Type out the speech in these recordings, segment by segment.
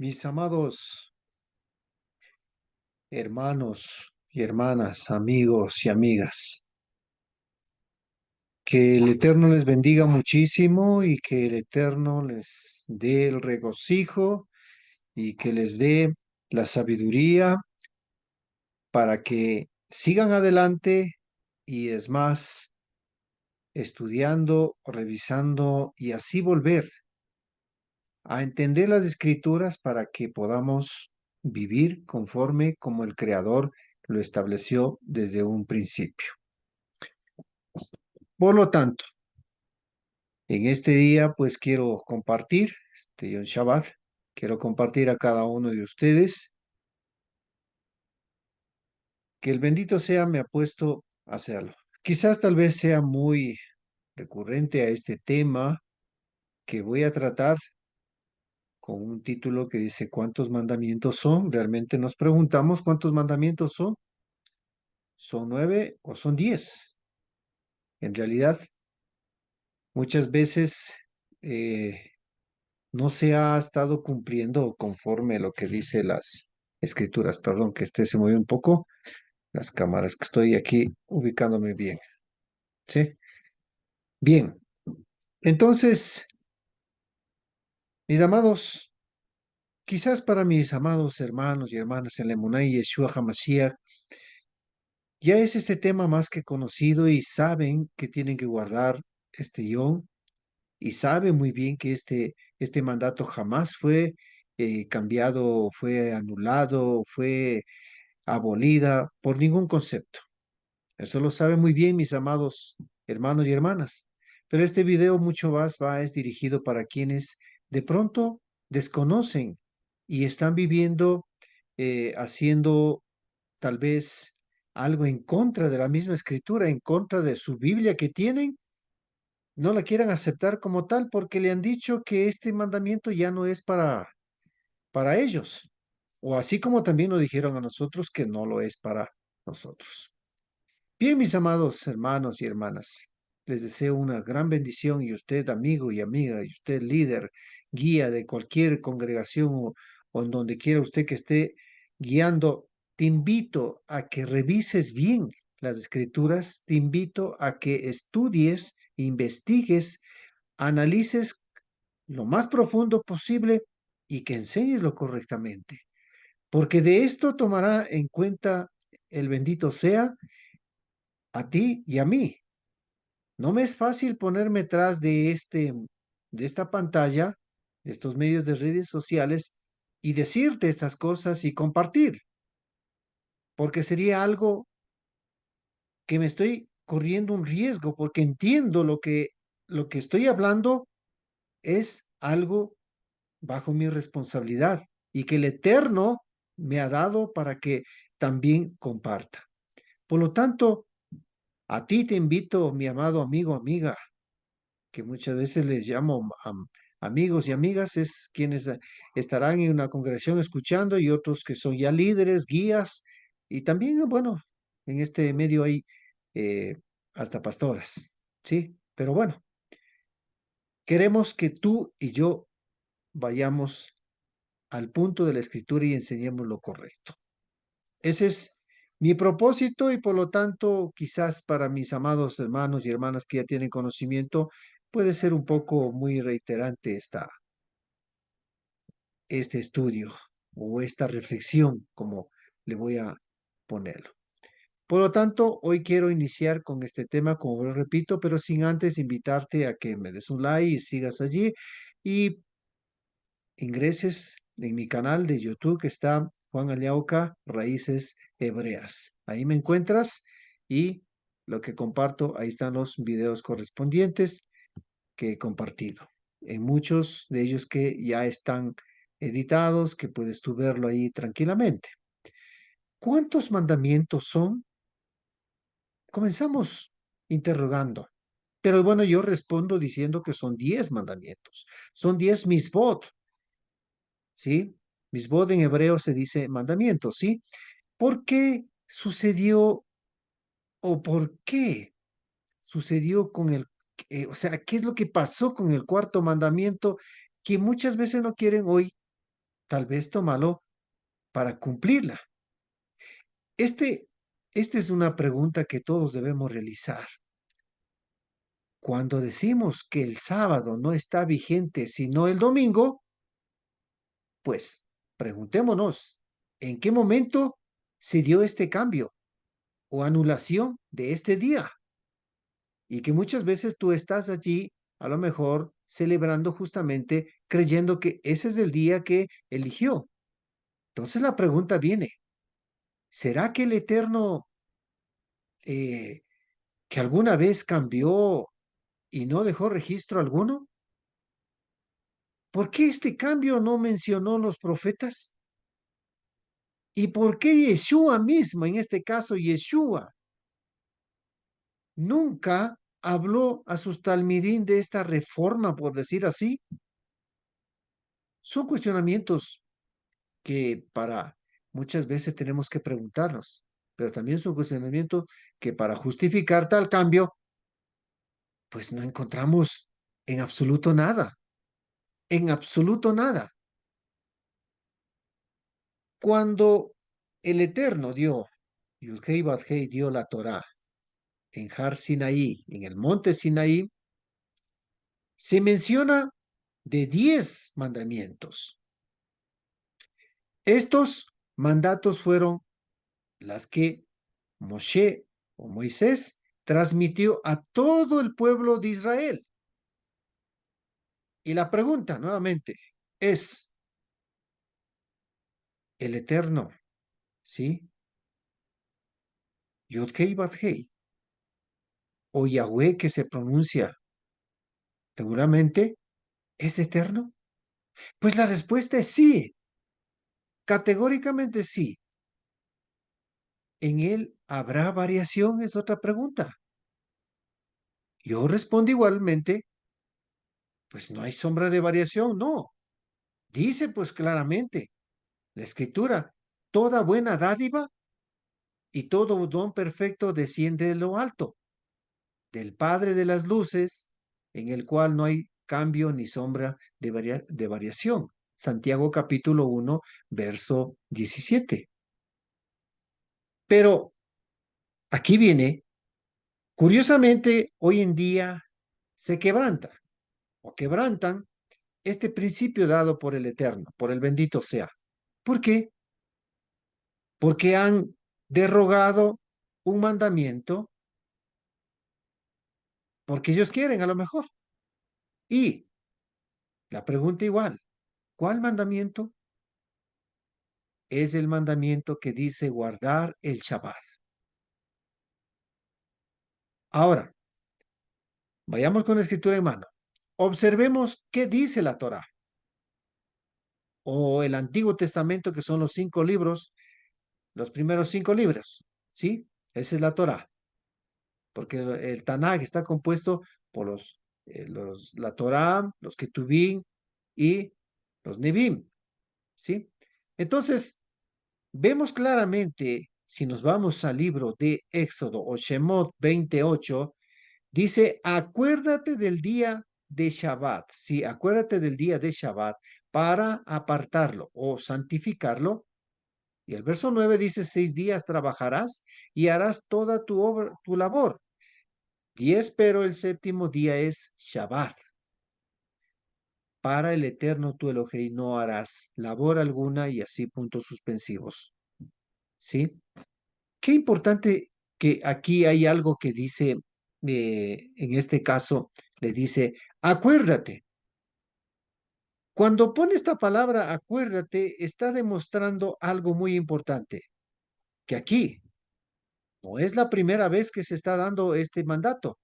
Mis amados hermanos y hermanas, amigos y amigas, que el Eterno les bendiga muchísimo y que el Eterno les dé el regocijo y que les dé la sabiduría para que sigan adelante y es más, estudiando, revisando y así volver a entender las escrituras para que podamos vivir conforme como el Creador lo estableció desde un principio. Por lo tanto, en este día pues quiero compartir, Yom Shabbat, quiero compartir a cada uno de ustedes que el bendito sea me ha puesto a hacerlo. Quizás tal vez sea muy recurrente a este tema que voy a tratar con un título que dice ¿cuántos mandamientos son? Realmente nos preguntamos cuántos mandamientos son. ¿Son 9 o son 10? En realidad, muchas veces no se ha estado cumpliendo conforme lo que dice las escrituras. Perdón, que se movió un poco las cámaras, que estoy aquí ubicándome bien. ¿Sí? Bien. Entonces, mis amados, quizás para mis amados hermanos y hermanas en la Emuná y Yeshua HaMashiach, ya es este tema más que conocido y saben que tienen que guardar este yom y sabe muy bien que este mandato jamás fue cambiado, fue anulado, fue abolida por ningún concepto. Eso lo saben muy bien mis amados hermanos y hermanas. Pero este video mucho más es dirigido para quienes de pronto desconocen y están viviendo, haciendo tal vez algo en contra de la misma escritura, en contra de su Biblia que tienen, no la quieran aceptar como tal porque le han dicho que este mandamiento ya no es para ellos. O así como también nos dijeron a nosotros que no lo es para nosotros. Bien, mis amados hermanos y hermanas, les deseo una gran bendición y usted, amigo y amiga, y usted, líder, guía de cualquier congregación o en donde quiera usted que esté guiando, te invito a que revises bien las escrituras, te invito a que estudies, investigues, analices lo más profundo posible y que enseñes lo correctamente, porque de esto tomará en cuenta el bendito sea a ti y a mí. No me es fácil ponerme tras de esta pantalla, de estos medios de redes sociales y decirte estas cosas y compartir, porque sería algo que me estoy corriendo un riesgo, porque entiendo lo que estoy hablando es algo bajo mi responsabilidad y que el Eterno me ha dado para que también comparta. Por lo tanto, a ti te invito, mi amado amigo, amiga, que muchas veces les llamo amigos y amigas, es quienes estarán en una congregación escuchando y otros que son ya líderes, guías, y también, bueno, en este medio hay eh, hasta pastoras, ¿sí? Pero bueno, queremos que tú y yo vayamos al punto de la escritura y enseñemos lo correcto. Ese es mi propósito y por lo tanto, quizás para mis amados hermanos y hermanas que ya tienen conocimiento, puede ser un poco muy reiterante este estudio o esta reflexión, como le voy a ponerlo. Por lo tanto, hoy quiero iniciar con este tema, como lo repito, pero sin antes invitarte a que me des un like y sigas allí y ingreses en mi canal de YouTube que está Juan Aliauca, Raíces Hebreas. Ahí me encuentras y lo que comparto, ahí están los videos correspondientes que he compartido. En muchos de ellos que ya están editados, que puedes tú verlo ahí tranquilamente. ¿Cuántos mandamientos son? Comenzamos interrogando. Pero bueno, yo respondo diciendo que son 10 mandamientos. Son 10 misbot, ¿sí? Misbod en hebreo se dice mandamiento, ¿sí? ¿Por qué sucedió o por qué sucedió con o sea, qué es lo que pasó con el cuarto mandamiento que muchas veces no quieren hoy tal vez tómalo para cumplirla. Este, esta es una pregunta que todos debemos realizar. Cuando decimos que el sábado no está vigente sino el domingo, pues preguntémonos, ¿en qué momento se dio este cambio o anulación de este día? Y que muchas veces tú estás allí, a lo mejor celebrando justamente, creyendo que ese es el día que eligió. Entonces la pregunta viene, ¿será que el Eterno eh, que alguna vez cambió y no dejó registro alguno? ¿Por qué este cambio no mencionó los profetas? ¿Y por qué Yeshua mismo, en este caso Yeshua, nunca habló a sus talmidín de esta reforma, por decir así? Son cuestionamientos que para muchas veces tenemos que preguntarnos, pero también son cuestionamientos que para justificar tal cambio, pues no encontramos en absoluto nada, en absoluto nada. Cuando el Eterno dio, Yudhei Badhei dio la Torá en Har Sinaí, en el monte Sinaí, se menciona de 10 mandamientos. Estos mandatos fueron las que Moshe o Moisés transmitió a todo el pueblo de Israel. Y la pregunta nuevamente es, el Eterno, ¿sí? Yod-Hei Bad-Hei, o Yahweh que se pronuncia regularmente, ¿es eterno? Pues la respuesta es sí, categóricamente sí. ¿En él habrá variación? Es otra pregunta. Yo respondo igualmente, pues no hay sombra de variación, no. Dice pues claramente la escritura, toda buena dádiva y todo don perfecto desciende de lo alto, del Padre de las luces, en el cual no hay cambio ni sombra de variación. Santiago capítulo 1, verso 17. Pero aquí viene, curiosamente, hoy en día se quebranta o quebrantan este principio dado por el Eterno, por el bendito sea. ¿Por qué? Porque han derogado un mandamiento porque ellos quieren a lo mejor. Y la pregunta igual, ¿cuál mandamiento? Es el mandamiento que dice guardar el Shabbat. Ahora, vayamos con la escritura en mano. Observemos qué dice la Torah o el Antiguo Testamento, que son los 5 libros, los primeros 5 libros, ¿sí? Esa es la Torah, porque el Tanaj está compuesto por la Torah, los Ketubim y los Nebim, ¿sí? Entonces, vemos claramente, si nos vamos al libro de Éxodo o Shemot 28, dice, acuérdate del día de Shabbat, sí, acuérdate del día de Shabbat para apartarlo o santificarlo. Y el verso 9 dice, 6 días trabajarás y harás toda tu obra, tu labor. 10, pero el séptimo día es Shabbat. Para el Eterno tu Elohei no harás labor alguna y así puntos suspensivos. ¿Sí? Qué importante que aquí hay algo que dice, en este caso, le dice, acuérdate. Cuando pone esta palabra, acuérdate, está demostrando algo muy importante, que aquí no es la primera vez que se está dando este mandato,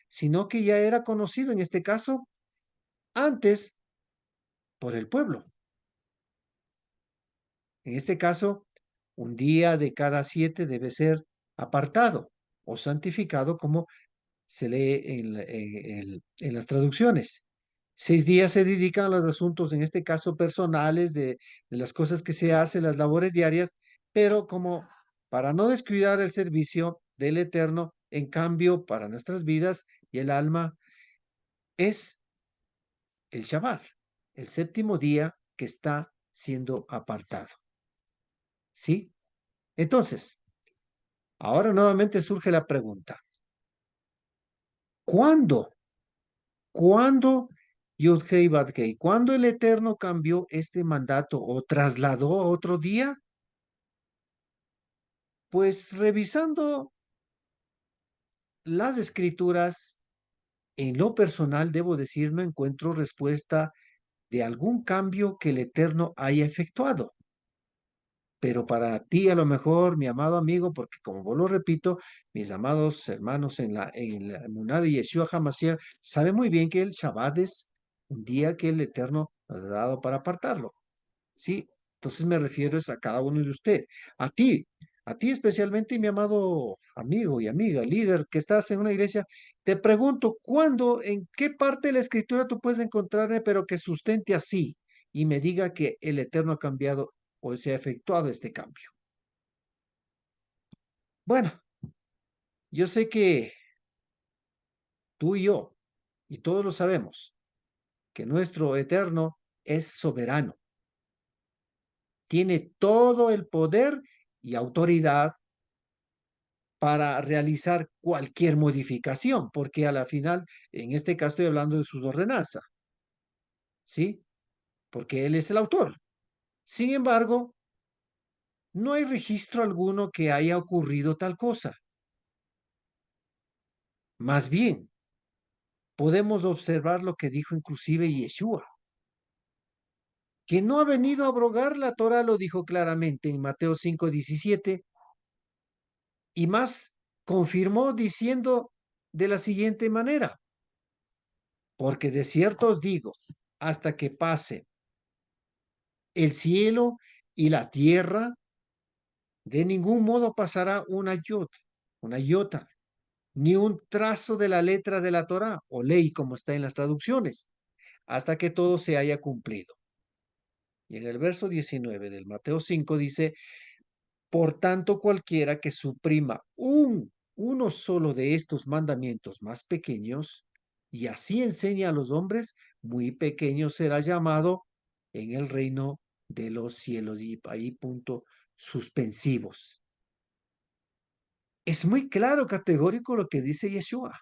sino que ya era conocido en este caso antes por el pueblo. En este caso, un día de cada 7 debe ser apartado o santificado como se lee en las traducciones. 6 días se dedican a los asuntos, en este caso personales, de las cosas que se hacen, las labores diarias, pero como para no descuidar el servicio del Eterno, en cambio, para nuestras vidas y el alma, es el Shabbat, el séptimo día que está siendo apartado. ¿Sí? Entonces, ahora nuevamente surge la pregunta. ¿Cuándo? ¿Cuándo Yud-Heh Vav-Heh? ¿Cuándo el Eterno cambió este mandato o trasladó a otro día? Pues revisando las escrituras, en lo personal debo decir, no encuentro respuesta de algún cambio que el Eterno haya efectuado. Pero para ti, a lo mejor, mi amado amigo, porque como vos lo repito, mis amados hermanos en la emuná de Yeshua HaMashiach saben muy bien que el Shabbat es un día que el Eterno nos ha dado para apartarlo. ¿Sí? Entonces me refiero es a cada uno de ustedes. A ti especialmente, mi amado amigo y amiga, líder que estás en una iglesia, te pregunto, ¿cuándo, en qué parte de la escritura tú puedes encontrarme, pero que sustente así y me diga que el Eterno ha cambiado o se ha efectuado este cambio? Bueno, yo sé que tú y yo, y todos lo sabemos, que nuestro Eterno es soberano, tiene todo el poder y autoridad para realizar cualquier modificación, porque a la final, en este caso estoy hablando de sus ordenanzas, ¿sí? Porque él es el autor. Sin embargo, no hay registro alguno que haya ocurrido tal cosa. Más bien, podemos observar lo que dijo inclusive Yeshua, que no ha venido a abrogar la Torah, lo dijo claramente en Mateo 5:17, y más confirmó diciendo de la siguiente manera, porque de cierto os digo, hasta que pase el cielo y la tierra, de ningún modo pasará una iota, ni un trazo de la letra de la Torá o ley, como está en las traducciones, hasta que todo se haya cumplido. Y en el verso 19 del Mateo 5 dice, por tanto, cualquiera que suprima uno solo de estos mandamientos más pequeños y así enseña a los hombres, muy pequeño será llamado en el reino de los cielos. Y ahí punto suspensivos. Es muy claro, categórico lo que dice Yeshua.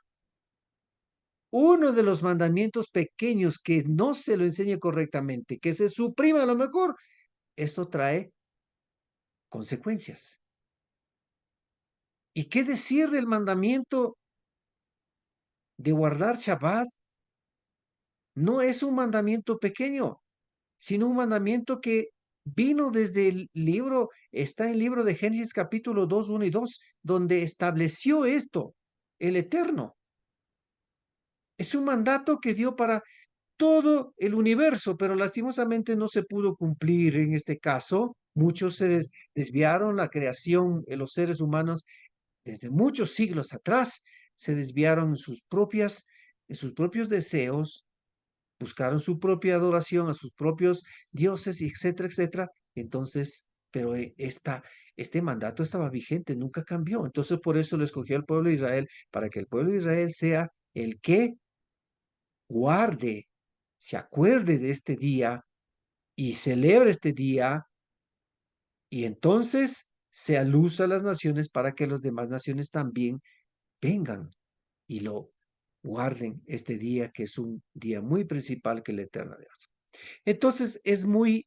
Uno de los mandamientos pequeños que no se lo enseñe correctamente, que se suprima a lo mejor, esto trae consecuencias. ¿Y qué decir del mandamiento de guardar Shabbat? No es un mandamiento pequeño, sino un mandamiento que vino desde el libro, está en el libro de Génesis capítulo 2, 1 y 2, donde estableció esto, el Eterno. Es un mandato que dio para todo el universo, pero lastimosamente no se pudo cumplir en este caso. Muchos se desviaron la creación, los seres humanos, desde muchos siglos atrás, se desviaron en sus propios deseos, buscaron su propia adoración a sus propios dioses, etcétera, etcétera. Entonces, pero este mandato estaba vigente, nunca cambió. Entonces, por eso lo escogió el pueblo de Israel, para que el pueblo de Israel sea el que guarde, se acuerde de este día y celebre este día, y entonces sea luz a las naciones para que las demás naciones también vengan y lo guarden este día, que es un día muy principal que el Eterno Dios. Entonces es muy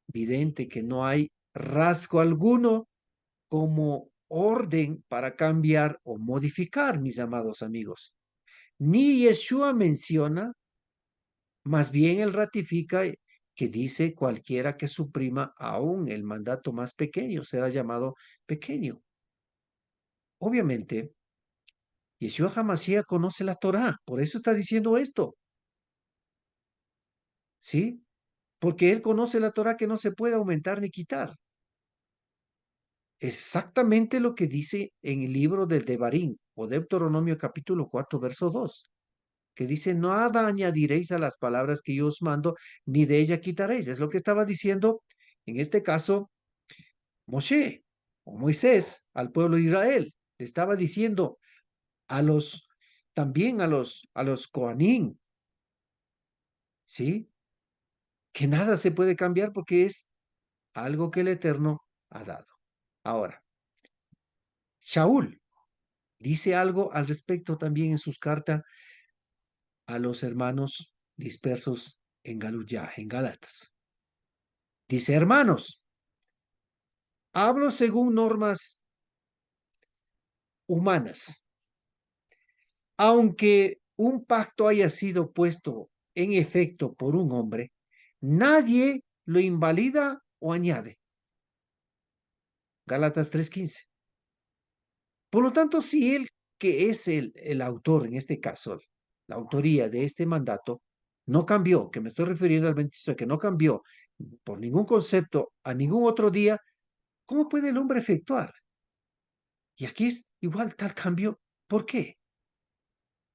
evidente que no hay rasgo alguno como orden para cambiar o modificar, mis amados amigos. Ni Yeshua menciona, más bien él ratifica que dice cualquiera que suprima aún el mandato más pequeño será llamado pequeño. Obviamente, Yeshua HaMashiach conoce la Torá, por eso está diciendo esto, ¿sí? Porque él conoce la Torá que no se puede aumentar ni quitar. Exactamente lo que dice en el libro del Devarim o Deuteronomio capítulo 4, verso 2, que dice, nada añadiréis a las palabras que yo os mando, ni de ella quitaréis. Es lo que estaba diciendo, en este caso, Moshe o Moisés al pueblo de Israel. Le estaba diciendo a los, también a los Coanín, ¿sí? que nada se puede cambiar porque es algo que el Eterno ha dado. Ahora, Shaul dice algo al respecto también en sus cartas a los hermanos dispersos en Galuyá, en Gálatas. Dice, hermanos, hablo según normas humanas. Aunque un pacto haya sido puesto en efecto por un hombre, nadie lo invalida o añade. Gálatas 3:15. Por lo tanto, si él, que es el autor, en este caso, la autoría de este mandato, no cambió, que me estoy refiriendo al 26, que no cambió por ningún concepto a ningún otro día, ¿cómo puede el hombre efectuar? Y aquí es igual tal cambio. ¿Por qué?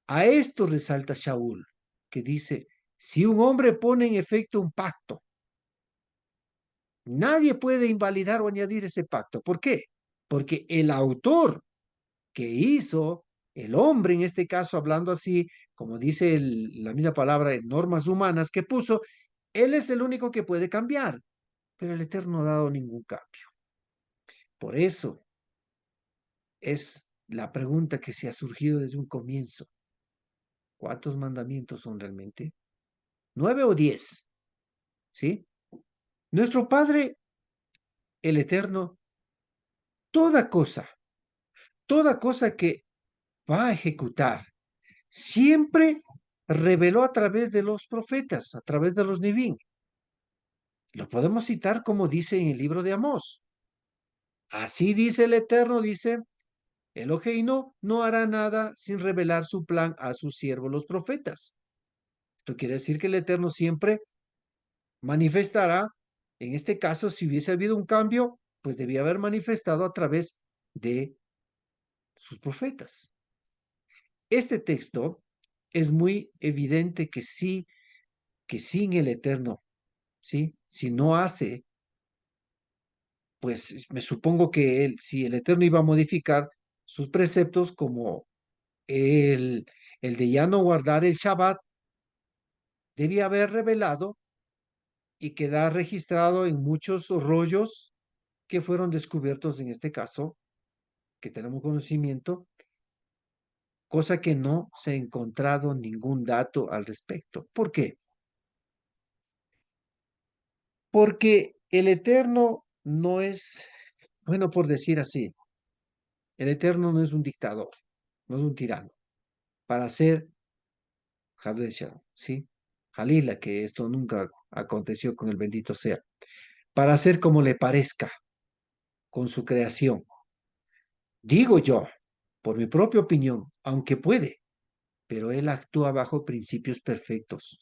A esto resalta Shaul, que dice, si un hombre pone en efecto un pacto, nadie puede invalidar o añadir ese pacto. ¿Por qué? Porque el autor que hizo, el hombre en este caso, hablando así, como dice la misma palabra, en normas humanas que puso, él es el único que puede cambiar, pero el Eterno no ha dado ningún cambio. Por eso es la pregunta que se ha surgido desde un comienzo. ¿Cuántos mandamientos son realmente? ¿9 o 10? ¿Sí? Nuestro Padre, el Eterno, toda toda cosa que va a ejecutar, siempre reveló a través de los profetas, a través de los Nevi'im. Lo podemos citar como dice en el libro de Amós. Así dice el Eterno, dice, Eloheinu no hará nada sin revelar su plan a sus siervos los profetas. Esto quiere decir que el Eterno siempre manifestará, en este caso, si hubiese habido un cambio, pues debía haber manifestado a través de sus profetas. Este texto es muy evidente que sin el Eterno, ¿sí? Si no hace, pues me supongo que él, si el Eterno iba a modificar sus preceptos como el, el de ya no guardar el Shabbat, debía haber revelado y quedar registrado en muchos rollos que fueron descubiertos en este caso, que tenemos conocimiento, cosa que no se ha encontrado ningún dato al respecto. ¿Por qué? Porque el Eterno no es, bueno, por decir así, el Eterno no es un dictador, no es un tirano, para ser Hadesha, ¿sí? Jalila, que esto nunca aconteció con el bendito sea, para hacer como le parezca con su creación. Digo yo, por mi propia opinión, aunque puede, pero él actúa bajo principios perfectos.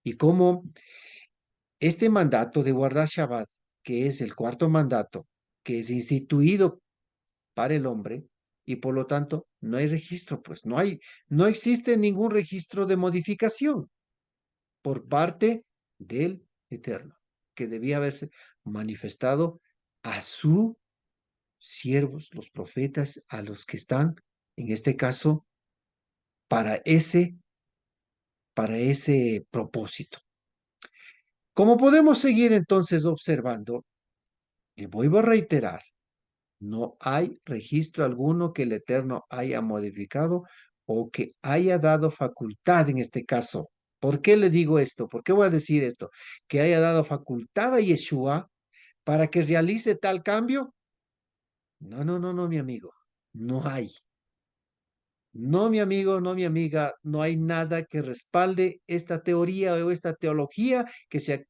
Y como este mandato de guardar Shabbat, que es el cuarto mandato, que es instituido para el hombre, y por lo tanto no hay registro, pues no existe ningún registro de modificación por parte del Eterno, que debía haberse manifestado a sus siervos, los profetas, a los que están, en este caso, para para ese propósito. Como podemos seguir entonces observando, le vuelvo a reiterar, no hay registro alguno que el Eterno haya modificado o que haya dado facultad en este caso. ¿Por qué le digo esto? ¿Por qué voy a decir esto? Que haya dado facultad a Yeshua para que realice tal cambio. No, no, no, no, mi amigo. No hay. No, mi amigo, no, mi amiga. No hay nada que respalde esta teoría o esta teología que se ha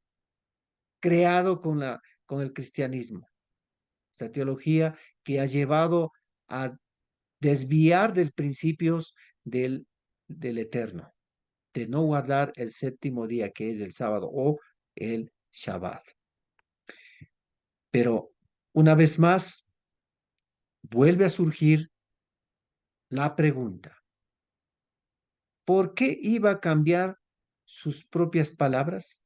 creado con el cristianismo. Esta teología que ha llevado a desviar del principios del Eterno, de no guardar el séptimo día, que es el sábado o el Shabbat. Pero una vez más, vuelve a surgir la pregunta, ¿por qué iba a cambiar sus propias palabras?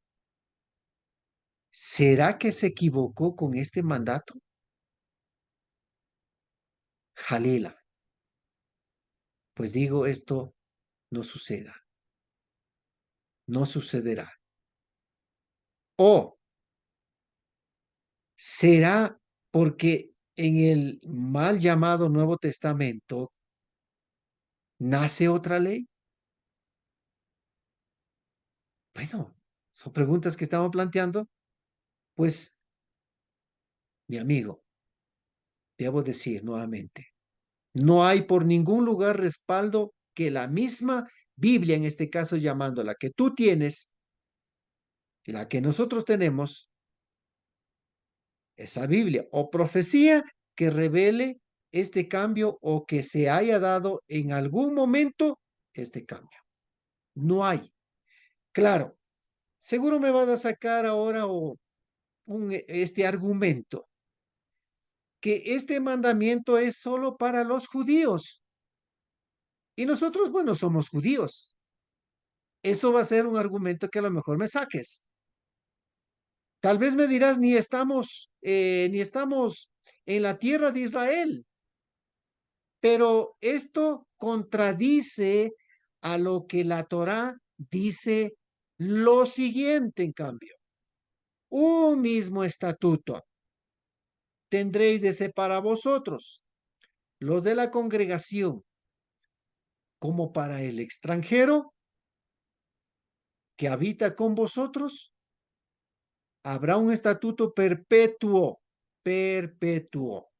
¿Será que se equivocó con este mandato? Jalila, pues digo, esto no suceda, no sucederá. ¿O será porque en el mal llamado Nuevo Testamento nace otra ley? Bueno, son preguntas que estamos planteando. Pues, mi amigo, debo decir nuevamente, no hay por ningún lugar respaldo que la misma Biblia, en este caso llamando la que tú tienes, la que nosotros tenemos, esa Biblia o profecía que revele este cambio o que se haya dado en algún momento este cambio. No hay. Claro, seguro me vas a sacar ahora este argumento, que este mandamiento es solo para los judíos. Y nosotros, bueno, somos judíos. Eso va a ser un argumento que a lo mejor me saques. Tal vez me dirás, ni estamos en la tierra de Israel. Pero esto contradice a lo que la Torá dice lo siguiente, en cambio. Un mismo estatuto tendréis de ser para vosotros, los de la congregación, como para el extranjero que habita con vosotros. Habrá un estatuto perpetuo, perpetuo.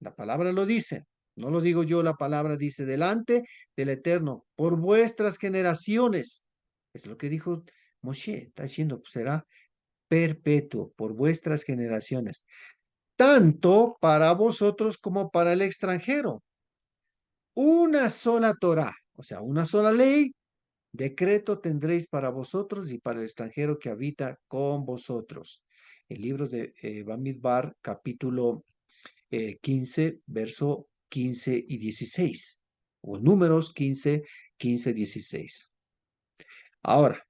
La palabra lo dice, no lo digo yo, la palabra dice delante del Eterno, por vuestras generaciones. Es lo que dijo Moshe, está diciendo, pues, será perpetuo por vuestras generaciones, tanto para vosotros como para el extranjero. Una sola Torá, o sea, una sola ley, decreto tendréis para vosotros y para el extranjero que habita con vosotros. El libro de Bamidbar, capítulo 15, verso 15 y 16, o números 15, 15, 16. Ahora,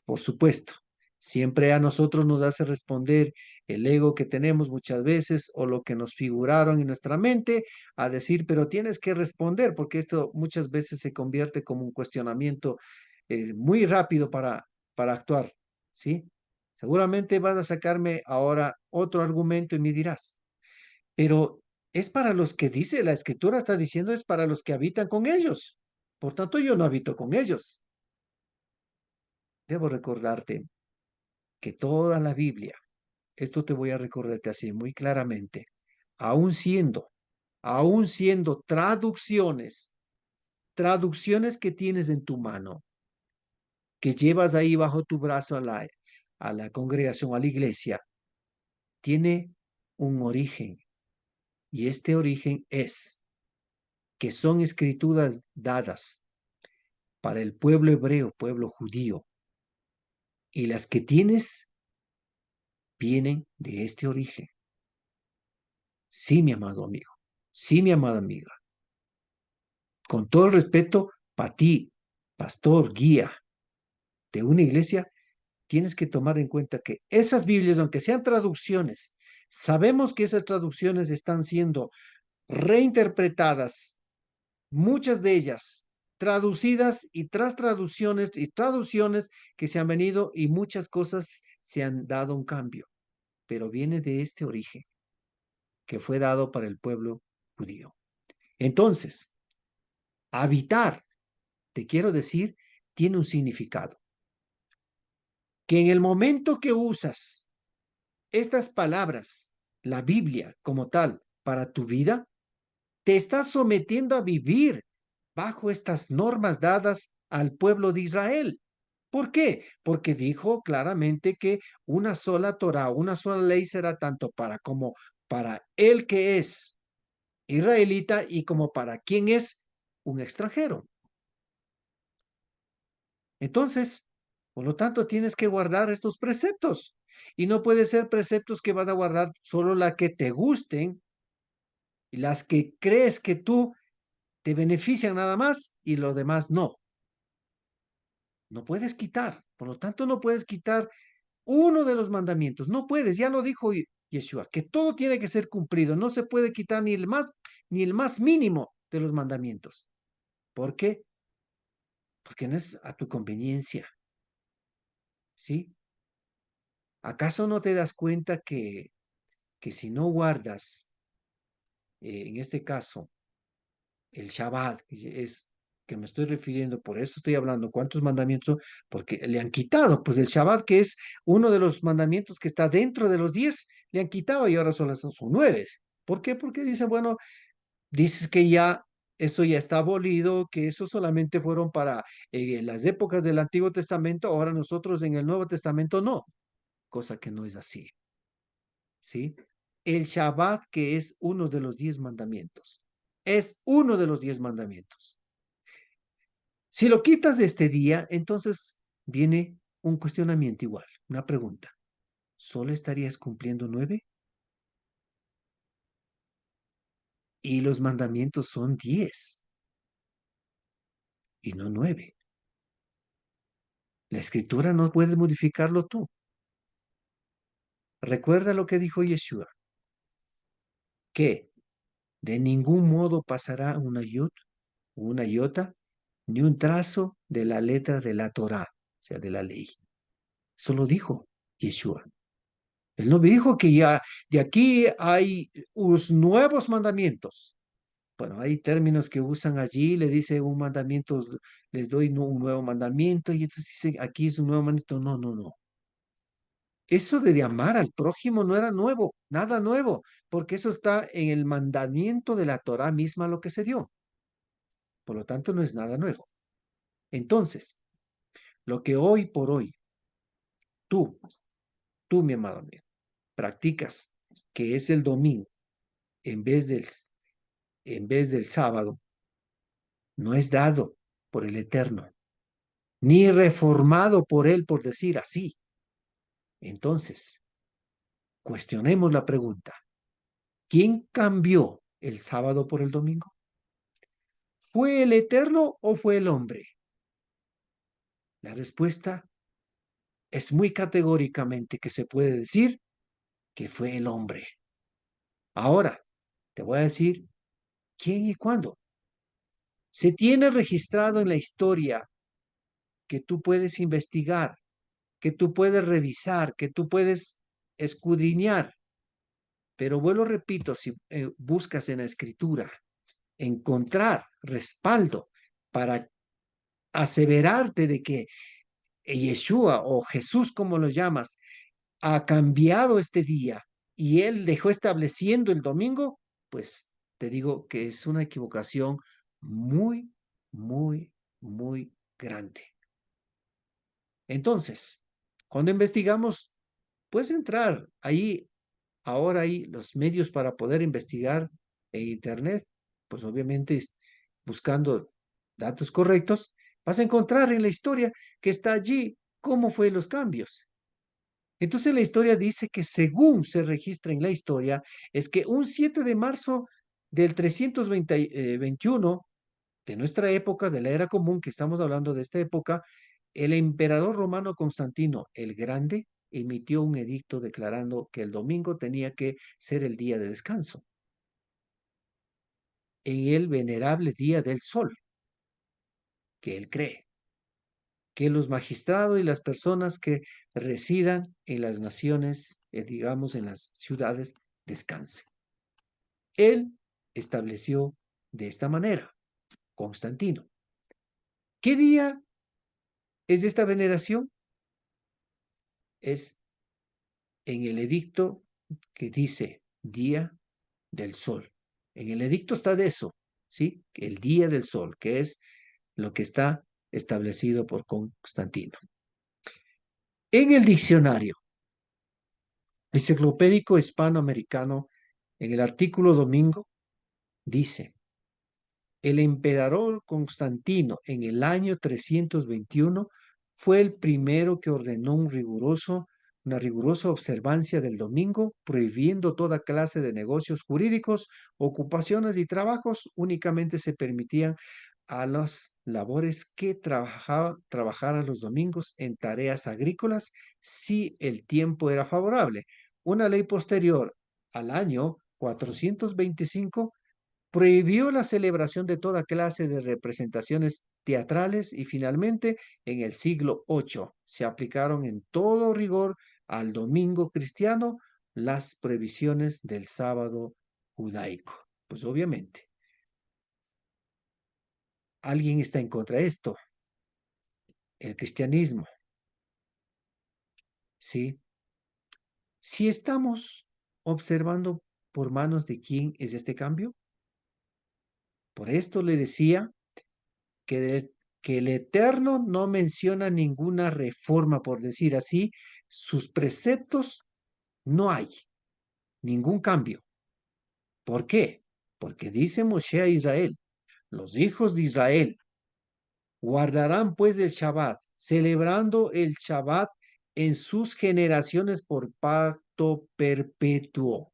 por supuesto, siempre a nosotros nos hace responder el ego que tenemos muchas veces o lo que nos figuraron en nuestra mente a decir, pero tienes que responder porque esto muchas veces se convierte como un cuestionamiento muy rápido para actuar, ¿sí? Seguramente vas a sacarme ahora otro argumento y me dirás, pero es para los que dice la escritura, está diciendo, es para los que habitan con ellos. Por tanto, yo no habito con ellos. Debo recordarte que toda la Biblia, esto te voy a recordarte así muy claramente, aún siendo, aún siendo traducciones, traducciones que tienes en tu mano, que llevas ahí bajo tu brazo a la congregación, a la iglesia, tiene un origen. Y este origen es que son escrituras dadas para el pueblo hebreo, pueblo judío, y las que tienes vienen de este origen. Sí, mi amado amigo, sí, mi amada amiga, con todo el respeto para ti, pastor, guía de una iglesia, tienes que tomar en cuenta que esas Biblias, aunque sean traducciones, sabemos que esas traducciones están siendo reinterpretadas, muchas de ellas traducidas y tras traducciones y traducciones que se han venido y muchas cosas se han dado un cambio, pero viene de este origen que fue dado para el pueblo judío. Entonces, habitar, te quiero decir, tiene un significado. Que en el momento que usas estas palabras, la Biblia como tal, para tu vida, te estás sometiendo a vivir bajo estas normas dadas al pueblo de Israel. ¿Por qué? Porque dijo claramente que una sola Torah, una sola ley será tanto para como para el que es israelita y como para quien es un extranjero. Entonces, por lo tanto, tienes que guardar estos preceptos y no puede ser preceptos que vas a guardar solo las que te gusten y las que crees que tú te benefician nada más y lo demás no. No puedes quitar. Por lo tanto, no puedes quitar uno de los mandamientos. No puedes, ya lo dijo Yeshua, que todo tiene que ser cumplido. No se puede quitar ni el más mínimo de los mandamientos. ¿Por qué? Porque no es a tu conveniencia, ¿sí? ¿Acaso no te das cuenta que si no guardas, en este caso, el Shabbat, que es que me estoy refiriendo, por eso estoy hablando, ¿cuántos mandamientos son? Porque le han quitado, pues el Shabbat, que es uno de los mandamientos que está dentro de los 10, le han quitado y ahora son 9. ¿Por qué? Porque dicen, bueno, dices que ya eso ya está abolido, que eso solamente fueron para las épocas del Antiguo Testamento, ahora nosotros en el Nuevo Testamento no, cosa que no es así, ¿sí? El Shabbat, que es uno de los 10 mandamientos, es uno de los 10 mandamientos. Si lo quitas de este día, entonces viene un cuestionamiento igual, una pregunta. ¿Solo estarías cumpliendo 9? Y los mandamientos son 10 y no 9. La escritura no puedes modificarlo tú. Recuerda lo que dijo Yeshua, que de ningún modo pasará una yud, una iota, ni un trazo de la letra de la Torá, o sea, de la ley. Eso lo dijo Yeshua. Él no dijo que ya de aquí hay unos nuevos mandamientos. Bueno, hay términos que usan allí, le dice un mandamiento, les doy un nuevo mandamiento, y entonces dice, aquí es un nuevo mandamiento. No, no, no. Eso de amar al prójimo no era nuevo, nada nuevo, porque eso está en el mandamiento de la Torá misma lo que se dio. Por lo tanto, no es nada nuevo. Entonces, lo que hoy por hoy tú, mi amado amigo, practicas, que es el domingo en vez del, en vez del sábado, no es dado por el Eterno, ni reformado por él, por decir así. Entonces, cuestionemos la pregunta. ¿Quién cambió el sábado por el domingo? ¿Fue el Eterno o fue el hombre? La respuesta es muy categóricamente que se puede decir que fue el hombre. Ahora, te voy a decir quién y cuándo. Se tiene registrado en la historia que tú puedes investigar, que tú puedes revisar, que tú puedes escudriñar. Pero vuelvo, repito, si buscas en la escritura encontrar respaldo para aseverarte de que Yeshua o Jesús, como lo llamas, ha cambiado este día y él dejó estableciendo el domingo, pues te digo que es una equivocación muy, muy, muy grande. Entonces, cuando investigamos, puedes entrar ahí. Ahora hay los medios para poder investigar en Internet, pues obviamente buscando datos correctos, vas a encontrar en la historia que está allí cómo fue los cambios. Entonces la historia dice que según se registra en la historia, es que un 7 de marzo del 321 de nuestra época, de la era común, que estamos hablando de esta época, el emperador romano Constantino el Grande emitió un edicto declarando que el domingo tenía que ser el día de descanso, en el venerable día del sol, que él cree, que los magistrados y las personas que residan en las naciones, digamos en las ciudades, descansen. Él estableció de esta manera, Constantino. ¿Qué día es esta veneración? Es en el edicto que dice día del sol. En el edicto está de eso, ¿sí? El día del sol, que es lo que está establecido por Constantino. En el diccionario enciclopédico hispanoamericano, en el artículo domingo, dice, el emperador Constantino en el año 321 fue el primero que ordenó una rigurosa observancia del domingo, prohibiendo toda clase de negocios jurídicos, ocupaciones y trabajos. Únicamente se permitían a las labores que trabajaran los domingos en tareas agrícolas si el tiempo era favorable. Una ley posterior al año 425 prohibió la celebración de toda clase de representaciones teatrales y finalmente en el siglo VIII se aplicaron en todo rigor al domingo cristiano las prohibiciones del sábado judaico. Pues obviamente, alguien está en contra de esto, el cristianismo, ¿sí? Si estamos observando por manos de quién es este cambio, por esto le decía que el Eterno no menciona ninguna reforma, por decir así, sus preceptos no hay ningún cambio. ¿Por qué? Porque dice Moshe a Israel, los hijos de Israel guardarán pues el Shabbat, celebrando el Shabbat en sus generaciones por pacto perpetuo.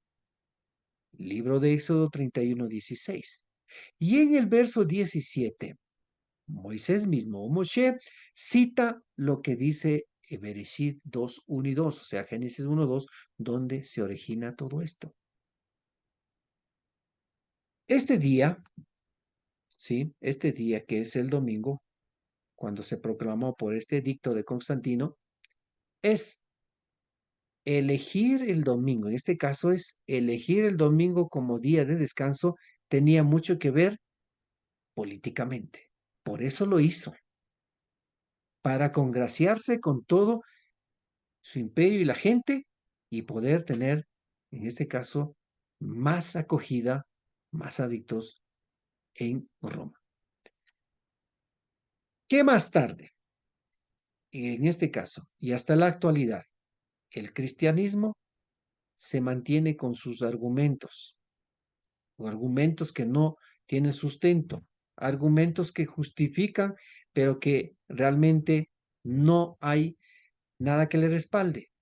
Libro de Éxodo 31:16. Y en el verso 17, Moisés mismo, o Moshe, cita lo que dice Bereshit 2:1 y 2, o sea, Génesis 1:2, donde se origina todo esto. Este día, ¿sí? Este día que es el domingo, cuando se proclamó por este edicto de Constantino, es elegir el domingo. En este caso es elegir el domingo como día de descanso, tenía mucho que ver políticamente. Por eso lo hizo, para congraciarse con todo su imperio y la gente y poder tener, en este caso, más acogida, más adictos en Roma. ¿Qué más tarde? En este caso, y hasta la actualidad, el cristianismo se mantiene con sus argumentos, o argumentos que no tienen sustento, argumentos que justifican, pero que realmente no hay nada que le respalde,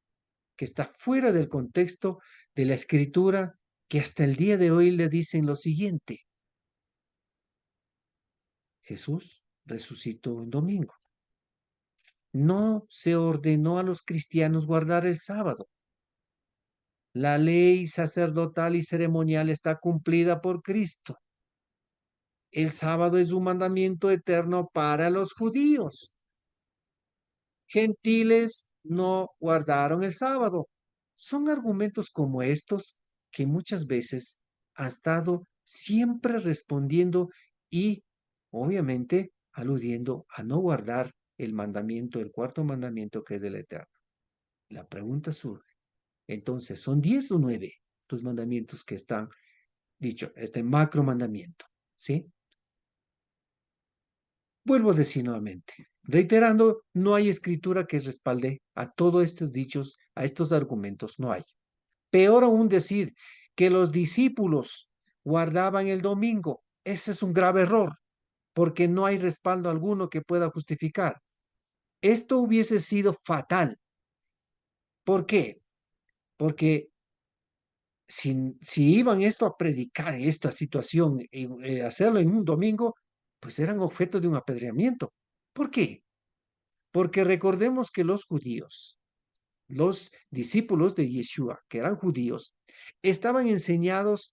que está fuera del contexto de la escritura, que hasta el día de hoy le dicen lo siguiente: Jesús resucitó un domingo. No se ordenó a los cristianos guardar el sábado. La ley sacerdotal y ceremonial está cumplida por Cristo. El sábado es un mandamiento eterno para los judíos. Gentiles no guardaron el sábado. Son argumentos como estos que muchas veces ha estado siempre respondiendo y obviamente aludiendo a no guardar el mandamiento, el cuarto mandamiento que es del Eterno. La pregunta surge, entonces, ¿son 10 o 9 tus mandamientos que están dicho, este macro mandamiento? ¿Sí? Vuelvo a decir nuevamente, reiterando, no hay escritura que respalde a todos estos dichos, a estos argumentos, no hay. Peor aún decir que los discípulos guardaban el domingo, ese es un grave error, porque no hay respaldo alguno que pueda justificar. Esto hubiese sido fatal. ¿Por qué? Porque si iban esto a predicar esta situación, hacerlo en un domingo, pues eran objeto de un apedreamiento. ¿Por qué? Porque recordemos que los judíos, los discípulos de Yeshua, que eran judíos, estaban enseñándoles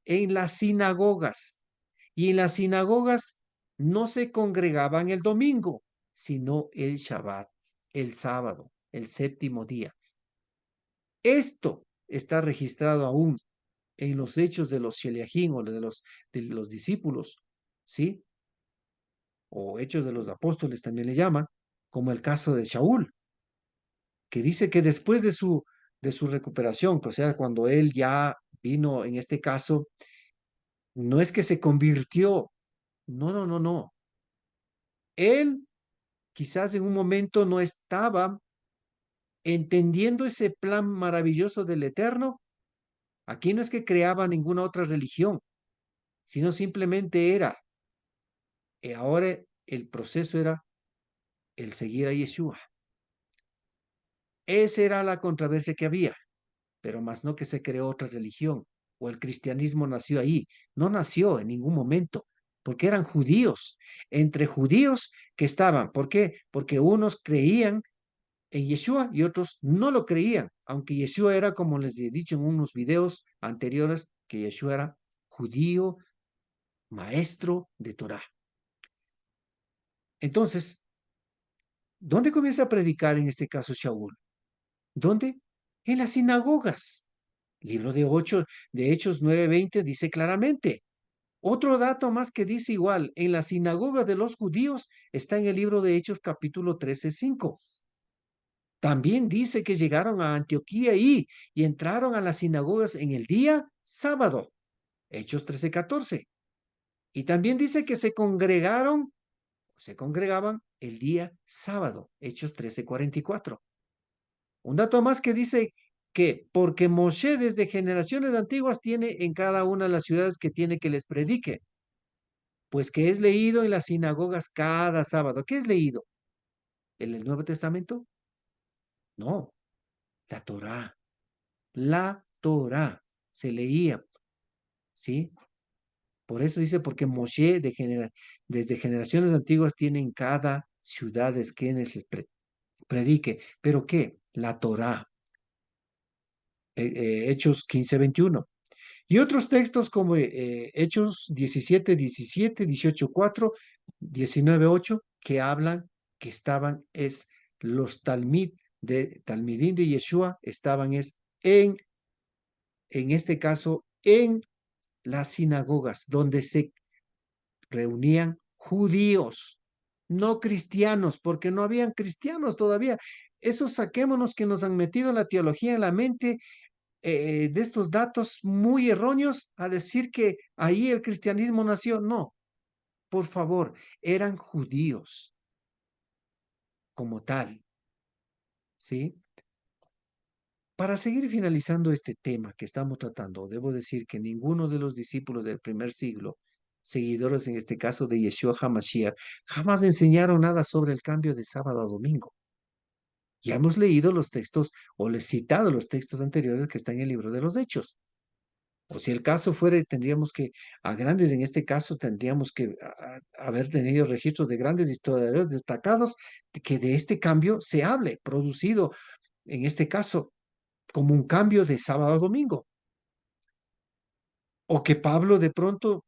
en las sinagogas. Y en las sinagogas no se congregaban el domingo, sino el Shabbat, el sábado, el séptimo día. Esto está registrado aún en los hechos de los Sheliachim o de los discípulos, ¿sí? O hechos de los apóstoles también le llaman, como el caso de Shaul, que dice que después de su recuperación, o sea, cuando él ya vino, en este caso, no es que se convirtió, no, no, no, no. Él quizás en un momento no estaba entendiendo ese plan maravilloso del Eterno. Aquí no es que creaba ninguna otra religión, sino simplemente era, ahora el proceso era el seguir a Yeshua. Esa era la controversia que había, pero más no que se creó otra religión o el cristianismo nació ahí. No nació en ningún momento, porque eran judíos, entre judíos que estaban. ¿Por qué? Porque unos creían en Yeshua y otros no lo creían, aunque Yeshua era, como les he dicho en unos videos anteriores, que Yeshua era judío, maestro de Torah. Entonces, ¿Dónde comienza a predicar en este caso Shaul? ¿Dónde? En las sinagogas. Libro de Hechos 9:20 dice claramente. Otro dato más que dice igual, en las sinagogas de los judíos está en el libro de Hechos capítulo 13:5. También dice que llegaron a Antioquía y entraron a las sinagogas en el día sábado, Hechos 13:14. Y también dice que se congregaban el día sábado, Hechos 13:44. Un dato más que dice que porque Moshe desde generaciones antiguas tiene en cada una de las ciudades que tiene que les predique, pues que es leído en las sinagogas cada sábado. ¿Qué es leído? ¿En el Nuevo Testamento? No, la Torá. La Torá se leía, ¿sí? Por eso dice, porque Moshe desde generaciones antiguas tiene en cada ciudad quienes les predique. ¿Pero qué? La Torá. Hechos 15:21. Y otros textos como Hechos 17:17, 18:4, 19:8, que hablan que estaban, los Talmidín de Yeshua estaban en este caso, en las sinagogas, donde se reunían judíos, no cristianos, porque no habían cristianos todavía. Eso saquémonos que nos han metido la teología en la mente de estos datos muy erróneos a decir que ahí el cristianismo nació. No, por favor, eran judíos como tal, ¿sí? Para seguir finalizando este tema que estamos tratando, debo decir que ninguno de los discípulos del primer siglo, seguidores en este caso de Yeshua HaMashiach, jamás enseñaron nada sobre el cambio de sábado a domingo. Ya hemos leído los textos o les citado los textos anteriores que están en el libro de los Hechos. O si el caso fuera, tendríamos que, a grandes, en este caso, tendríamos que haber tenido registros de grandes historiadores destacados que de este cambio se hable, producido, en este caso, como un cambio de sábado a domingo. O que Pablo de pronto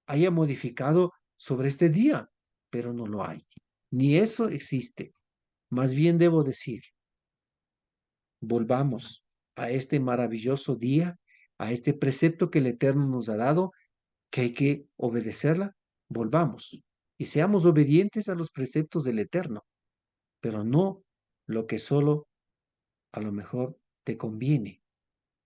haya modificado sobre este día, pero no lo hay. Ni eso existe. Más bien debo decir, volvamos a este maravilloso día, a este precepto que el Eterno nos ha dado, que hay que obedecerla, volvamos y seamos obedientes a los preceptos del Eterno, pero no lo que solo a lo mejor te conviene,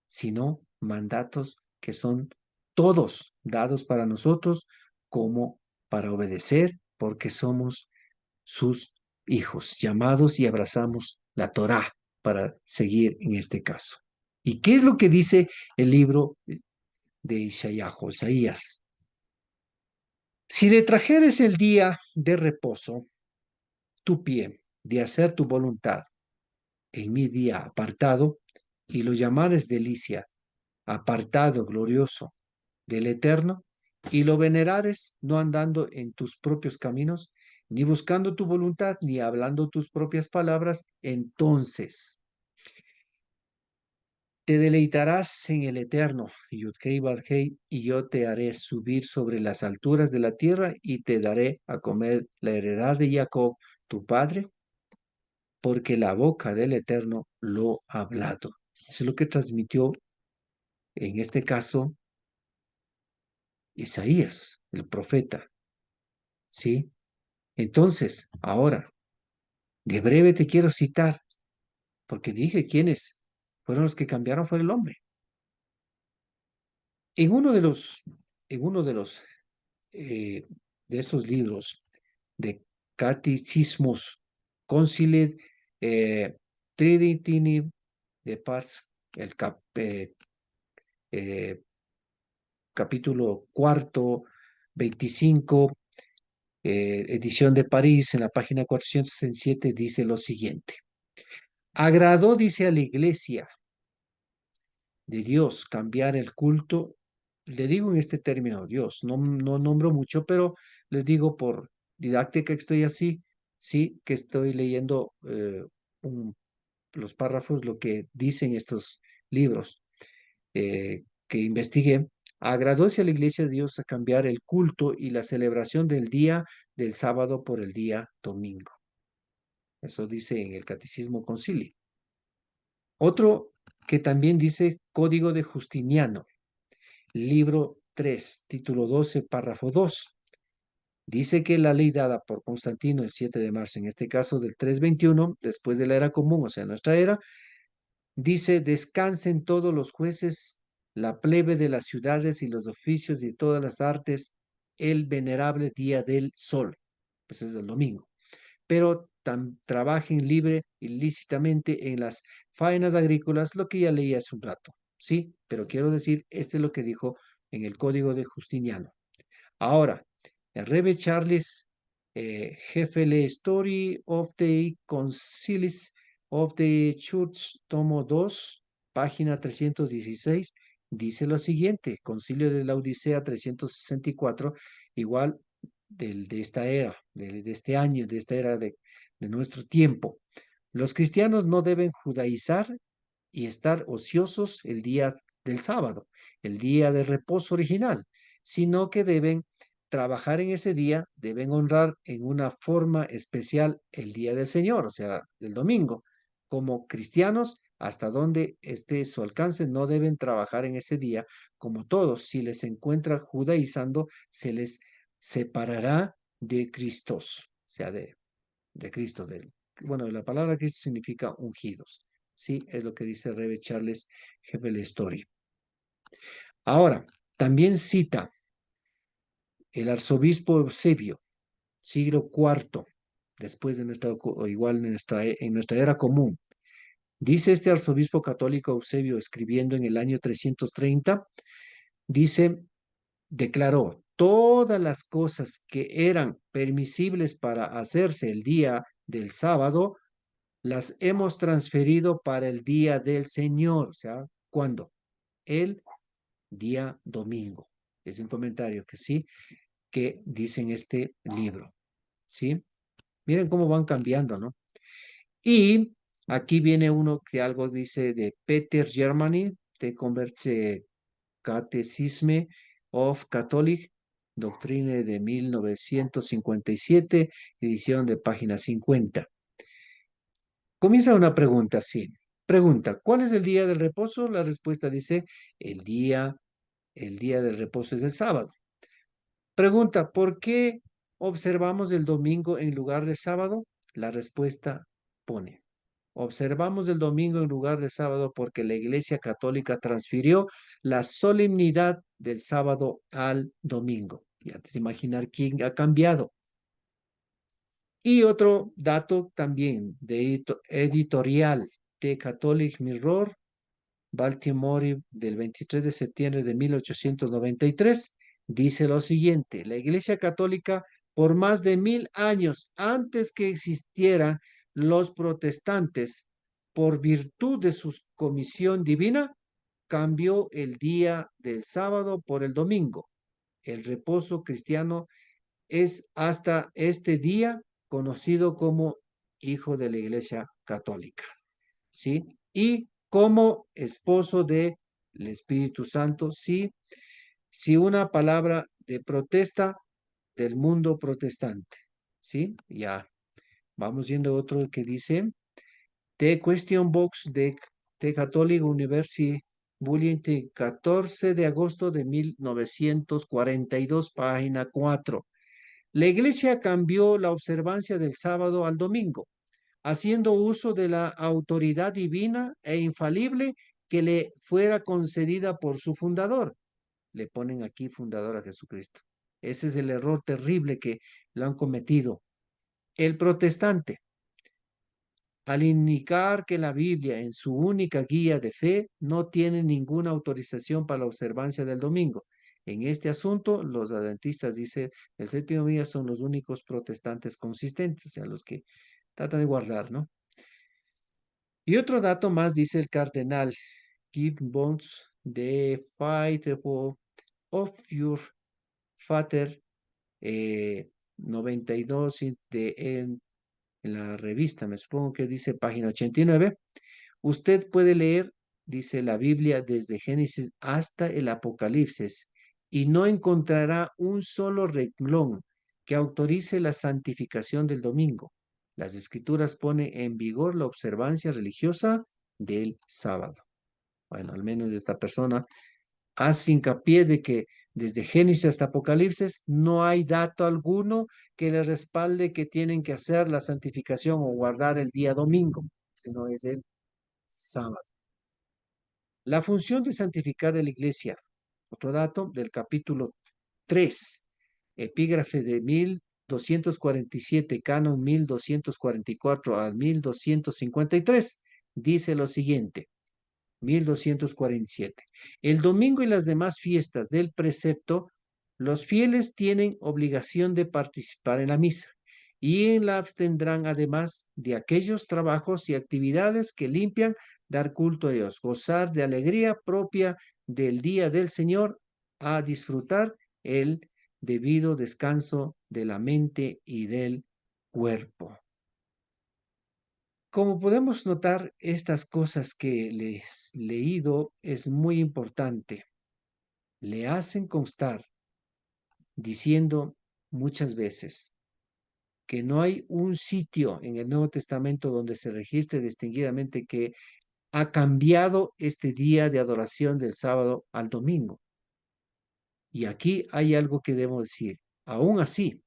sino mandatos que son todos dados para nosotros como para obedecer, porque somos sus hijos, llamados y abrazamos la Torá para seguir en este caso. ¿Y qué es lo que dice el libro de Isaías? Si le trajeres el día de reposo, tu pie, de hacer tu voluntad, en mi día apartado, y lo llamares delicia, apartado glorioso del Eterno, y lo venerares no andando en tus propios caminos, ni buscando tu voluntad, ni hablando tus propias palabras, entonces te deleitarás en el Eterno, Yudhei Badhei, y yo te haré subir sobre las alturas de la tierra y te daré a comer la heredad de Jacob, tu padre, porque la boca del Eterno lo ha hablado. Eso es lo que transmitió en este caso Isaías, el profeta, ¿sí? Entonces, ahora, de breve te quiero citar, porque dije quiénes fueron los que cambiaron fue el hombre. En uno de los, en uno eh, de estos libros de catecismos, concile Tridentini de Paz, eh, capítulo cuarto, 25, edición de París, en la página 407, dice lo siguiente. Agradó, dice a la iglesia de Dios, cambiar el culto. Le digo en este término, Dios, no nombro mucho, pero les digo por didáctica que estoy así, sí, que estoy leyendo los párrafos, lo que dicen estos libros que investigué. Agradóse a la iglesia de Dios a cambiar el culto y la celebración del día del sábado por el día domingo. Eso dice en el Catecismo Concilio. Otro que también dice Código de Justiniano, libro 3, título 12, párrafo 2. Dice que la ley dada por Constantino el 7 de marzo, en este caso del 321, después de la era común, o sea, nuestra era, dice, descansen todos los jueces, la plebe de las ciudades y los oficios y todas las artes, el venerable día del sol, pues es el domingo, pero trabajen libre y lícitamente en las faenas agrícolas, lo que ya leí hace un rato, ¿sí? Pero quiero decir, este es lo que dijo en el Código de Justiniano. Ahora, el Rebbe Charles, Hefele Story of the Conciles of the Church, tomo 2, página 316, dice lo siguiente, Concilio de la Odisea 364, igual de esta era, de este año, de esta era de nuestro tiempo. Los cristianos no deben judaizar y estar ociosos el día del sábado, el día de reposo original, sino que deben trabajar en ese día, deben honrar en una forma especial el día del Señor, o sea, del domingo. Como cristianos, hasta donde esté su alcance, no deben trabajar en ese día. Como todos, si les encuentra judaizando, se les separará de Cristos, o sea, de Cristo, bueno, la palabra Cristo significa ungidos. Sí, es lo que dice Rebe Charles Hebel Story. Ahora, también cita el arzobispo Eusebio, siglo IV, después de nuestra, o igual en nuestra era común. Dice este arzobispo católico Eusebio, escribiendo en el año 330, dice, declaró todas las cosas que eran permisibles para hacerse el día del sábado, las hemos transferido para el día del Señor. O sea, ¿cuándo? El día domingo. Es un comentario que sí, que dice en este libro. ¿Sí? Miren cómo van cambiando, ¿no? Y aquí viene uno que algo dice de Peter Germany, de Converse Catecisme of Catholic, Doctrine de 1957, edición de página 50. Comienza una pregunta así. Pregunta, ¿cuál es el día del reposo? La respuesta dice, el día, el día del reposo es el sábado. Pregunta, ¿por qué observamos el domingo en lugar de sábado? La respuesta pone, observamos el domingo en lugar de sábado porque la Iglesia Católica transfirió la solemnidad del sábado al domingo. Ya te imaginar quién ha cambiado. Y otro dato también de editorial de Catholic Mirror, Baltimore, del 23 de septiembre de 1893, dice lo siguiente, la Iglesia Católica por más de 1000 años antes que existieran los protestantes, por virtud de su comisión divina, cambió el día del sábado por el domingo. El reposo cristiano es hasta este día conocido como hijo de la Iglesia Católica, ¿sí? Y como esposo del Espíritu Santo, sí, sí una palabra de protesta del mundo protestante, ¿sí? Ya, vamos viendo otro que dice, The Question Box de The Catholic University Bulletin, 14 de agosto de 1942, página 4. La Iglesia cambió la observancia del sábado al domingo, haciendo uso de la autoridad divina e infalible que le fuera concedida por su fundador. Le ponen aquí fundador a Jesucristo. Ese es el error terrible que lo han cometido. El protestante, al indicar que la Biblia en su única guía de fe no tiene ninguna autorización para la observancia del domingo. En este asunto, los adventistas, dice, el séptimo día son los únicos protestantes consistentes, o sea, los que tratan de guardar, ¿no? Y otro dato más, dice el cardenal Gibbons, de Fight of Your Father, 92 en la revista, me supongo que dice página 89. Usted puede leer, dice la Biblia, desde Génesis hasta el Apocalipsis y no encontrará un solo renglón que autorice la santificación del domingo. Las escrituras ponen en vigor la observancia religiosa del sábado. Bueno, al menos esta persona hace hincapié de que desde Génesis hasta Apocalipsis no hay dato alguno que le respalde que tienen que hacer la santificación o guardar el día domingo, sino es el sábado. La función de santificar de la iglesia, otro dato del capítulo 3, epígrafe de 1247, canon 1244 al 1253, dice lo siguiente. 1247. El domingo y las demás fiestas del precepto, los fieles tienen obligación de participar en la misa y en la abstendrán además de aquellos trabajos y actividades que limpian, dar culto a Dios, gozar de alegría propia del día del Señor, a disfrutar el debido descanso de la mente y del cuerpo. Como podemos notar, estas cosas que les he leído es muy importante. Le hacen constar diciendo muchas veces que no hay un sitio en el Nuevo Testamento donde se registre distinguidamente que ha cambiado este día de adoración del sábado al domingo. Y aquí hay algo que debo decir. Aún así,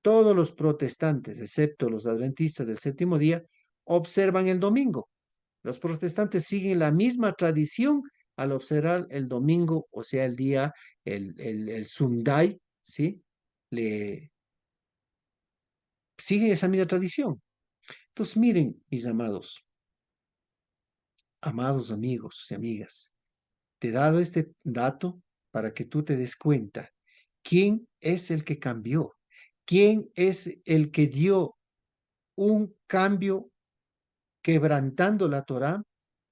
todos los protestantes, excepto los adventistas del séptimo día, observan el domingo. Los protestantes siguen la misma tradición al observar el domingo, o sea, el día, el Sunday, ¿sí? Le siguen esa misma tradición. Entonces, miren, mis amados amigos y amigas, te he dado este dato para que tú te des cuenta quién es el que cambió, quién es el que dio un cambio quebrantando la Torá,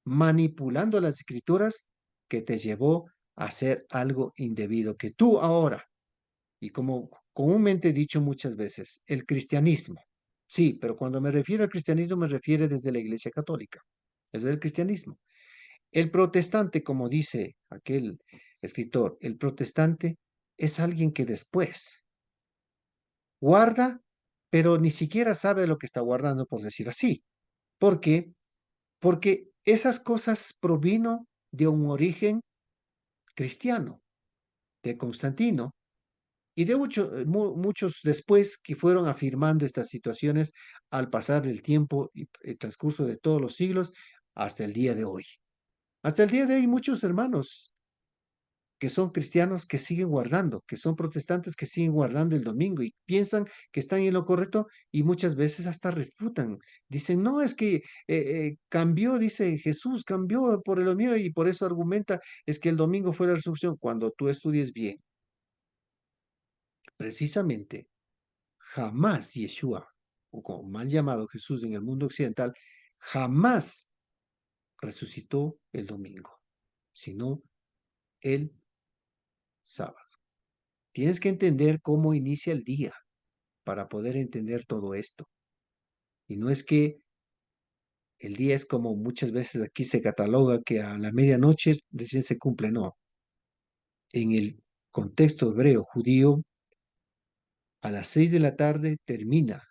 manipulando las escrituras, que te llevó a hacer algo indebido, que tú ahora, y como comúnmente he dicho muchas veces, el cristianismo, sí, pero cuando me refiero al cristianismo me refiero desde la Iglesia Católica, desde el cristianismo. El protestante, como dice aquel escritor, el protestante es alguien que después guarda, pero ni siquiera sabe lo que está guardando, por decir así. ¿Por qué? Porque esas cosas provino de un origen cristiano, de Constantino, y de muchos después que fueron afirmando estas situaciones al pasar del tiempo y el transcurso de todos los siglos hasta el día de hoy. Hasta el día de hoy muchos hermanos que son cristianos que siguen guardando, que son protestantes que siguen guardando el domingo y piensan que están en lo correcto y muchas veces hasta refutan. Dicen, no, es que cambió, dice Jesús, cambió por el mío y por eso argumenta, es que el domingo fue la resurrección. Cuando tú estudies bien, precisamente, jamás Yeshua, o como mal llamado Jesús en el mundo occidental, jamás resucitó el domingo, sino el sábado. Tienes que entender cómo inicia el día para poder entender todo esto. Y no es que el día es como muchas veces aquí se cataloga que a la medianoche recién se cumple, no. En el contexto hebreo judío, a las 6 de la tarde termina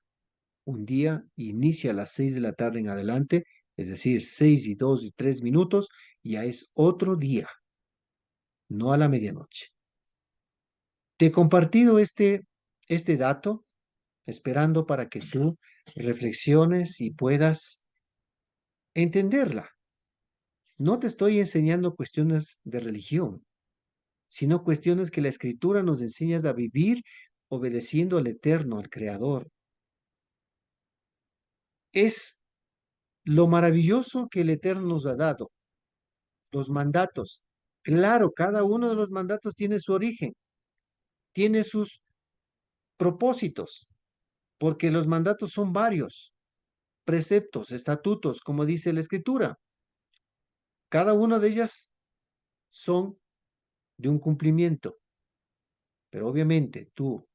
un día, inicia a las 6 de la tarde en adelante, es decir, 6 y 2 y 3 minutos, ya es otro día, no a la medianoche. Te he compartido este dato esperando para que tú reflexiones y puedas entenderla. No te estoy enseñando cuestiones de religión, sino cuestiones que la Escritura nos enseña a vivir obedeciendo al Eterno, al Creador. Es lo maravilloso que el Eterno nos ha dado, los mandatos. Claro, cada uno de los mandatos tiene su origen, tiene sus propósitos, porque los mandatos son varios, preceptos, estatutos, como dice la Escritura. Cada una de ellas son de un cumplimiento, pero obviamente tú,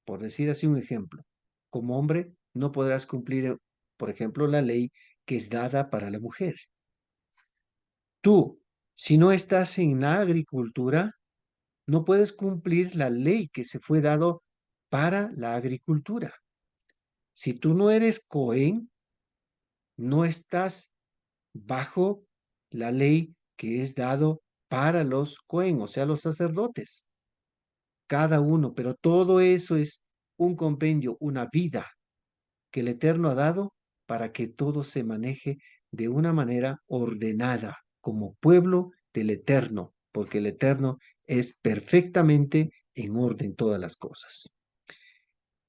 por decir así un ejemplo, como hombre no podrás cumplir, por ejemplo, la ley que es dada para la mujer. Tú, si no estás en la agricultura, no puedes cumplir la ley que se fue dado para la agricultura. Si tú no eres Cohen, no estás bajo la ley que es dado para los Cohen, o sea, los sacerdotes, cada uno, pero todo eso es un compendio, una vida que el Eterno ha dado para que todo se maneje de una manera ordenada, como pueblo del Eterno, porque el Eterno es perfectamente en orden todas las cosas.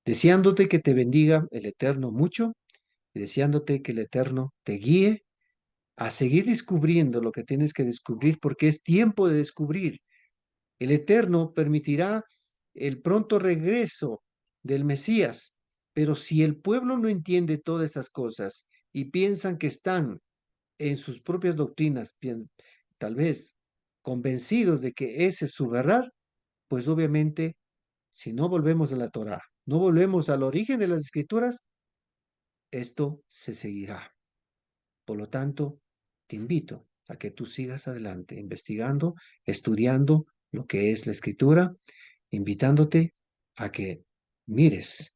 Deseándote que te bendiga el Eterno mucho y deseándote que el Eterno te guíe a seguir descubriendo lo que tienes que descubrir, porque es tiempo de descubrir. El Eterno permitirá el pronto regreso del Mesías, pero si el pueblo no entiende todas estas cosas y piensan que están en sus propias doctrinas, tal vez convencidos de que esa es su verdad, pues obviamente, si no volvemos a la Torá, no volvemos al origen de las escrituras, esto se seguirá. Por lo tanto, te invito a que tú sigas adelante investigando, estudiando lo que es la escritura, invitándote a que mires.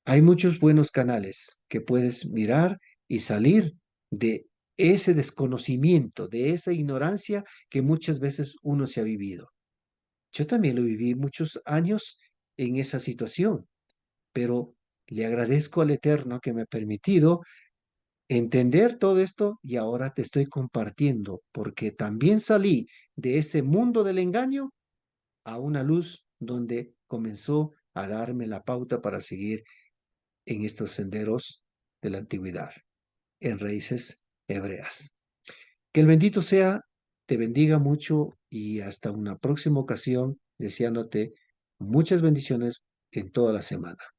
Hay muchos buenos canales que puedes mirar y salir de ese desconocimiento, de esa ignorancia que muchas veces uno se ha vivido. Yo también lo viví muchos años en esa situación, pero le agradezco al Eterno que me ha permitido entender todo esto y ahora te estoy compartiendo, porque también salí de ese mundo del engaño a una luz donde comenzó a darme la pauta para seguir en estos senderos de la antigüedad, en raíces hebreas. Que el bendito sea, te bendiga mucho y hasta una próxima ocasión, deseándote muchas bendiciones en toda la semana.